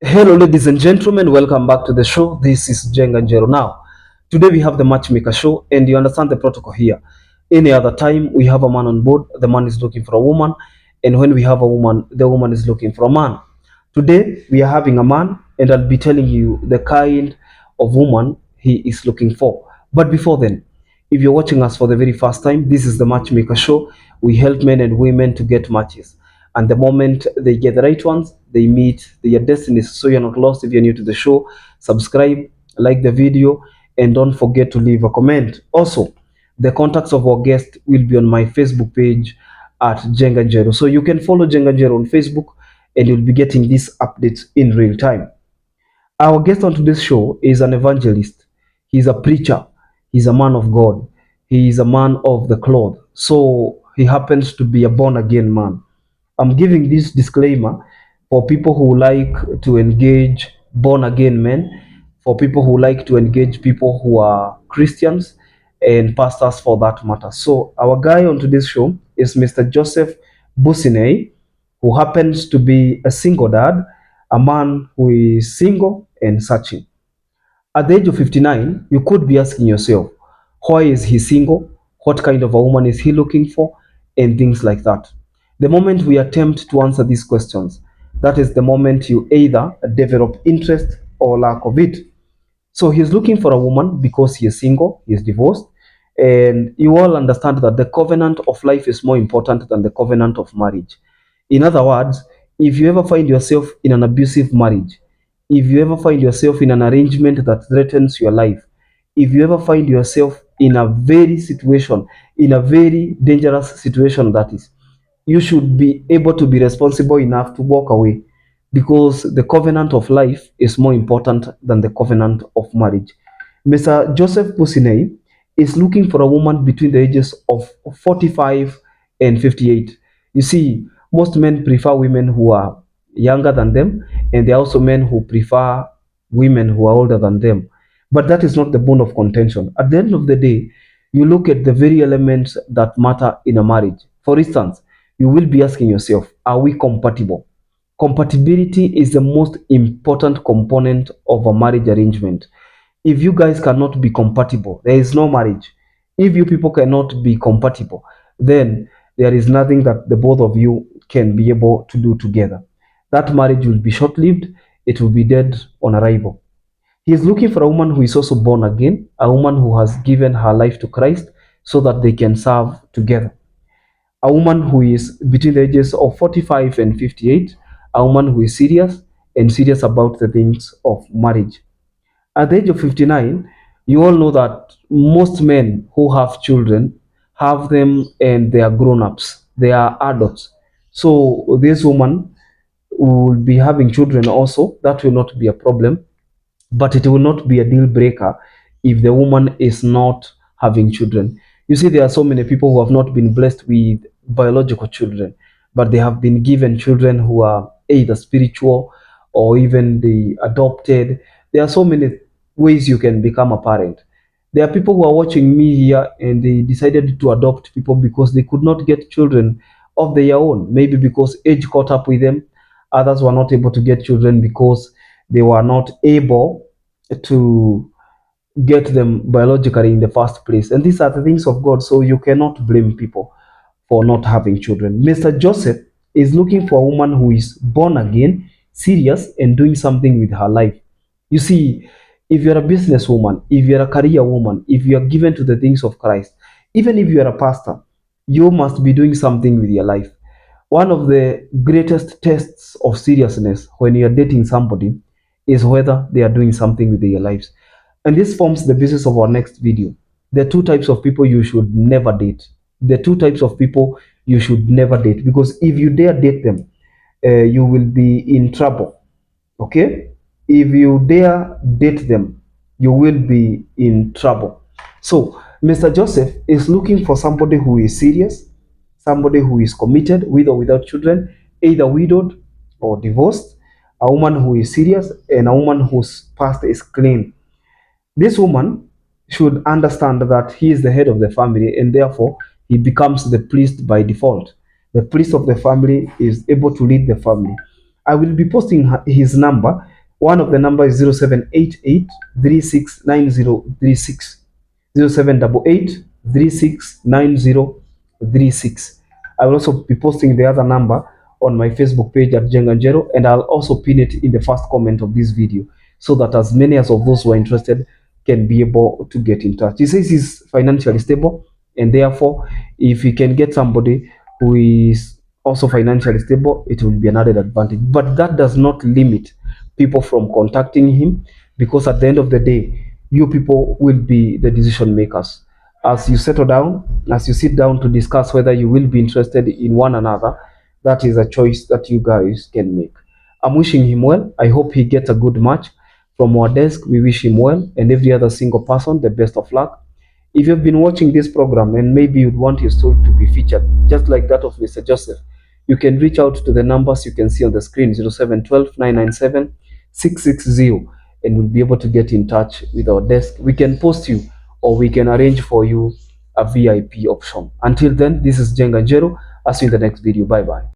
Hello, ladies and gentlemen. Welcome back to the show. This is Jenga Jero. Now, today we have the matchmaker show, and you understand the protocol here. Any other time we have a man on board, the man is looking for a woman, and when we have a woman, the woman is looking for a man. Today we are having a man, and I'll be telling you the kind of woman he is looking for. But before then, if you're watching us for the very first time, this is the matchmaker show. We help men and women to get matches. And the moment they get the right ones, they meet their destinies. So you're not lost. If you're new to the show, subscribe, like the video, and don't forget to leave a comment. Also, the contacts of our guest will be on my Facebook page at Jenga Jero. So you can follow Jenga Jero on Facebook and you'll be getting these updates in real time. Our guest on today's show is an evangelist. He's a preacher. He's a man of God. He is a man of the cloth. So he happens to be a born again man. I'm giving this disclaimer for people who like to engage born again men, for people who like to engage people who are Christians and pastors for that matter. So our guy on today's show is Mr. Joseph Businey, who happens to be a single dad, a man who is single and searching. At the age of 59, you could be asking yourself, why is he single? What kind of a woman is he looking for? And things like that. The moment we attempt to answer these questions, that is the moment you either develop interest or lack of it. So he's looking for a woman because he is single, he is divorced, and you all understand that the covenant of life is more important than the covenant of marriage. In other words, if you ever find yourself in an abusive marriage, if you ever find yourself in an arrangement that threatens your life, if you ever find yourself in a very situation, in a very dangerous situation, that is, you should be able to be responsible enough to walk away because the covenant of life is more important than the covenant of marriage. Mr. Joseph Pusinei is looking for a woman between the ages of 45 and 58. You see, most men prefer women who are younger than them, and there are also men who prefer women who are older than them. But that is not the bone of contention. At the end of the day, you look at the very elements that matter in a marriage. For instance, you will be asking yourself, are we compatible? Compatibility is the most important component of a marriage arrangement. If you guys cannot be compatible, there is no marriage. If you people cannot be compatible, then there is nothing that the both of you can be able to do together. That marriage will be short lived, it will be dead on arrival. He is looking for a woman who is also born again, a woman who has given her life to Christ so that they can serve together. A woman who is between the ages of 45 and 58, a woman who is serious and serious about the things of marriage. At the age of 59, you all know that most men who have children have them and they are grown ups, they are adults. So, this woman will be having children also. That will not be a problem, but it will not be a deal breaker if the woman is not having children. You see, there are so many people who have not been blessed with biological children, but they have been given children who are either spiritual or even the adopted. There are so many ways you can become a parent. There are people who are watching me here and they decided to adopt people because they could not get children of their own, maybe because age caught up with them. Others were not able to get children because they were not able to get them biologically in the first place. And these are the things of God, so you cannot blame people for not having children. Mr. Joseph is looking for a woman who is born again, serious, and doing something with her life. You see, if you're a businesswoman, if you're a career woman, if you are given to the things of Christ, even if you are a pastor, you must be doing something with your life. One of the greatest tests of seriousness when you're dating somebody is whether they are doing something with their lives. And this forms the basis of our next video. The two types of people you should never date. The two types of people you should never date. Because if you dare date them, you will be in trouble. Okay? If you dare date them, you will be in trouble. So, Mr. Joseph is looking for somebody who is serious, somebody who is committed with or without children, either widowed or divorced, a woman who is serious, and a woman whose past is clean. This woman should understand that he is the head of the family and therefore he becomes the priest by default. The priest of the family is able to lead the family. I will be posting his number One of the number is 0788 369036. 0788 369036. I will also be posting the other number on my Facebook page at Jenganjero, and I'll also pin it in the first comment of this video so that as many as of those who are interested can be able to get in touch. He says he's financially stable, and therefore, if he can get somebody who is also financially stable, it will be an added advantage. But that does not limit people from contacting him, because at the end of the day, you people will be the decision makers. As you settle down, as you sit down to discuss whether you will be interested in one another, that is a choice that you guys can make. I'm wishing him well. I hope he gets a good match. From our desk, we wish him well, and every other single person the best of luck. If you've been watching this program and maybe you'd want your story to be featured, just like that of Mr. Joseph, you can reach out to the numbers you can see on the screen, 0712 997 660, and we'll be able to get in touch with our desk. We can post you or we can arrange for you a VIP option. Until then, this is Jenga Jero. I'll see you in the next video. Bye bye.